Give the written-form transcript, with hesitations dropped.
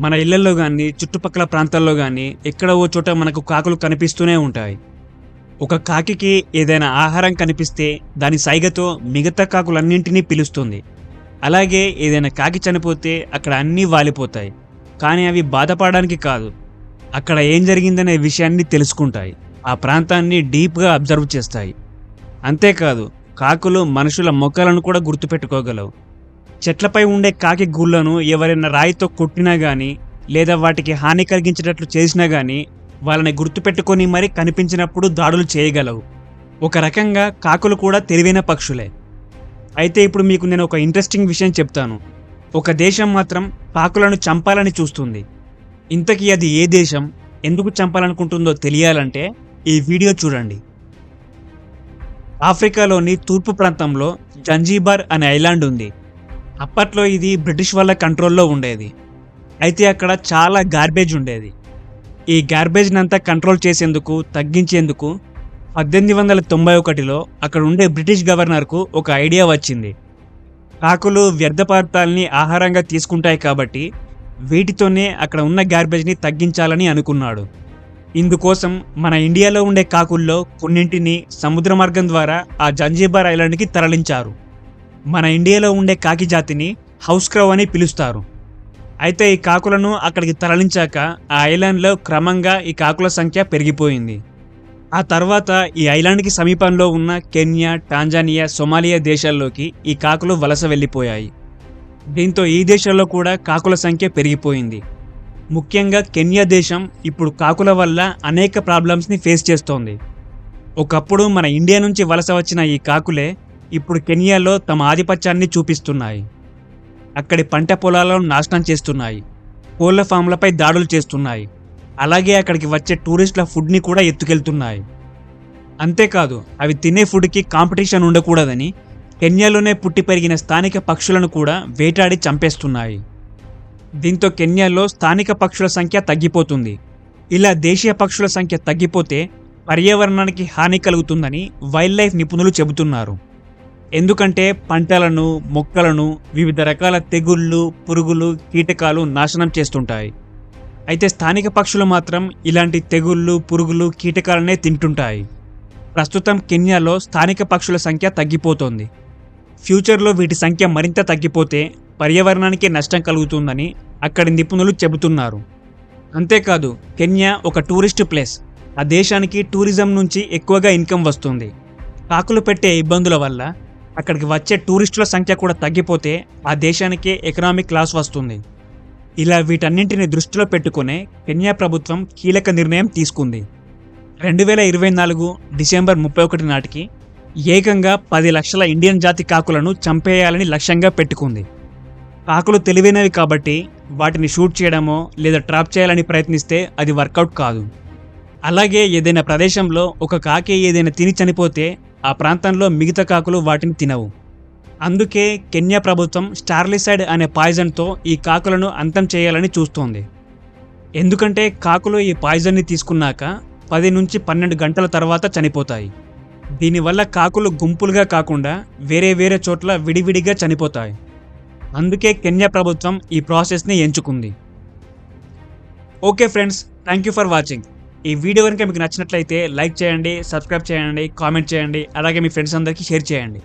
మన ఇళ్లలో గానీ, చుట్టుపక్కల ప్రాంతాల్లో గానీ ఎక్కడో ఓ చోట మనకు కాకులు కనిపిస్తూనే ఉంటాయి. ఒక కాకికి ఏదైనా ఆహారం కనిపిస్తే దాని సైగతో మిగతా కాకులన్నింటినీ పిలుస్తుంది. అలాగే ఏదైనా కాకి చనిపోతే అక్కడ అన్నీ వాలిపోతాయి. కానీ అవి బాధపడడానికి కాదు, అక్కడ ఏం జరిగిందనే విషయాన్ని తెలుసుకుంటాయి. ఆ ప్రాంతాన్ని డీప్‌గా అబ్జర్వ్ చేస్తాయి. అంతేకాదు, కాకులు మనుషుల మొక్కలను కూడా గుర్తుపెట్టుకోగలవు. చెట్లపై ఉండే కాకి గూళ్ళను ఎవరైనా రాయితో కొట్టినా గానీ, లేదా వాటికి హాని కలిగించేటట్లు చేసినా గానీ, వాళ్ళని గుర్తుపెట్టుకొని మరీ కనిపించినప్పుడు దాడులు చేయగలవు. ఒక రకంగా కాకులు కూడా తెలివైన పక్షులే. అయితే ఇప్పుడు మీకు నేను ఒక ఇంట్రెస్టింగ్ విషయం చెప్తాను. ఒక దేశం మాత్రం కాకులను చంపాలని చూస్తుంది. ఇంతకీ అది ఏ దేశం, ఎందుకు చంపాలనుకుంటుందో తెలియాలంటే ఈ వీడియో చూడండి. ఆఫ్రికాలోని తూర్పు ప్రాంతంలో జంజీబార్ అనే ఐలాండ్ ఉంది. అప్పట్లో ఇది బ్రిటిష్ వాళ్ళ కంట్రోల్లో ఉండేది. అయితే అక్కడ చాలా గార్బేజ్ ఉండేది. ఈ గార్బేజ్నంతా కంట్రోల్ చేసేందుకు, తగ్గించేందుకు 1891లో అక్కడ ఉండే బ్రిటిష్ గవర్నర్కు ఒక ఐడియా వచ్చింది. కాకులు వ్యర్థ పదార్థాలని ఆహారంగా తీసుకుంటాయి కాబట్టి వీటితోనే అక్కడ ఉన్న గార్బేజ్ని తగ్గించాలని అనుకున్నాడు. ఇందుకోసం మన ఇండియాలో ఉండే కాకుల్లో కొన్నింటిని సముద్ర మార్గం ద్వారా ఆ జంజీబార్ ఐలాండ్కి తరలించారు. మన ఇండియాలో ఉండే కాకి జాతిని హౌస్ క్రౌ అని పిలుస్తారు. అయితే ఈ కాకులను అక్కడికి తరలించాక ఆ ఐలాండ్లో క్రమంగా ఈ కాకుల సంఖ్య పెరిగిపోయింది. ఆ తర్వాత ఈ ఐలాండ్కి సమీపంలో ఉన్న కెన్యా, టాంజానియా, సొమాలియా దేశాల్లోకి ఈ కాకులు వలస వెళ్ళిపోయాయి. దీంతో ఈ దేశాల్లో కూడా కాకుల సంఖ్య పెరిగిపోయింది. ముఖ్యంగా కెన్యా దేశం ఇప్పుడు కాకుల వల్ల అనేక ప్రాబ్లమ్స్ని ఫేస్ చేస్తోంది. ఒకప్పుడు మన ఇండియా నుంచి వలస వచ్చిన ఈ కాకులే ఇప్పుడు కెన్యాలో తమ ఆధిపత్యాన్ని చూపిస్తున్నాయి. అక్కడి పంట పొలాలను నాశనం చేస్తున్నాయి, కోళ్ల ఫామ్లపై దాడులు చేస్తున్నాయి. అలాగే అక్కడికి వచ్చే టూరిస్టుల ఫుడ్ని కూడా ఎత్తుకెళ్తున్నాయి. అంతేకాదు, అవి తినే ఫుడ్కి కాంపిటీషన్ ఉండకూడదని కెన్యాలోనే పుట్టి పెరిగిన స్థానిక పక్షులను కూడా వేటాడి చంపేస్తున్నాయి. దీంతో కెన్యాలో స్థానిక పక్షుల సంఖ్య తగ్గిపోతుంది. ఇలా దేశీయ పక్షుల సంఖ్య తగ్గిపోతే పర్యావరణానికి హాని కలుగుతుందని వైల్డ్ లైఫ్ నిపుణులు చెబుతున్నారు. ఎందుకంటే పంటలను, మొక్కలను వివిధ రకాల తెగుళ్ళు, పురుగులు, కీటకాలు నాశనం చేస్తుంటాయి. అయితే స్థానిక పక్షులు మాత్రం ఇలాంటి తెగుళ్ళు, పురుగులు, కీటకాలనే తింటుంటాయి. ప్రస్తుతం కెన్యాలో స్థానిక పక్షుల సంఖ్య తగ్గిపోతోంది. ఫ్యూచర్లో వీటి సంఖ్య మరింత తగ్గిపోతే పర్యావరణానికి నష్టం కలుగుతుందని అక్కడి నిపుణులు చెబుతున్నారు. అంతేకాదు, కెన్యా ఒక టూరిస్ట్ ప్లేస్. ఆ దేశానికి టూరిజం నుంచి ఎక్కువగా ఇన్కమ్ వస్తుంది. కాకులు పెట్టే ఇబ్బందుల వల్ల అక్కడికి వచ్చే టూరిస్టుల సంఖ్య కూడా తగ్గిపోతే ఆ దేశానికి ఎకనామిక్ లాస్ వస్తుంది. ఇలా వీటన్నింటిని దృష్టిలో పెట్టుకునే కెన్యా ప్రభుత్వం కీలక నిర్ణయం తీసుకుంది. 2024 డిసెంబర్ 31 నాటికి ఏకంగా 10 లక్షల ఇండియన్ జాతి కాకులను చంపేయాలని లక్ష్యంగా పెట్టుకుంది. కాకులు తెలివైనవి కాబట్టి వాటిని షూట్ చేయడమో లేదా ట్రాప్ చేయాలని ప్రయత్నిస్తే అది వర్కౌట్ కాదు. అలాగే ఏదైనా ప్రదేశంలో ఒక కాకి ఏదైనా తిని చనిపోతే ఆ ప్రాంతంలో మిగతా కాకులు వాటిని తినవు. అందుకే కెన్యా ప్రభుత్వం స్టార్లిసైడ్ అనే పాయిజన్తో ఈ కాకులను అంతం చేయాలని చూస్తోంది. ఎందుకంటే కాకులు ఈ పాయిజన్ని తీసుకున్నాక 10 నుంచి 12 గంటల తర్వాత చనిపోతాయి. దీనివల్ల కాకులు గుంపులుగా కాకుండా వేరే వేరే చోట్ల విడివిడిగా చనిపోతాయి. అందుకే కెన్యా ప్రభుత్వం ఈ ప్రాసెస్ని ఎంచుకుంది. Okay friends, thank you for watching. ఈ వీడియో కనుక మీకు నచ్చినట్లయితే లైక్ చేయండి, సబ్స్క్రైబ్ చేయండి, కామెంట్ చేయండి, అలాగే మీ ఫ్రెండ్స్ అందరికీ షేర్ చేయండి.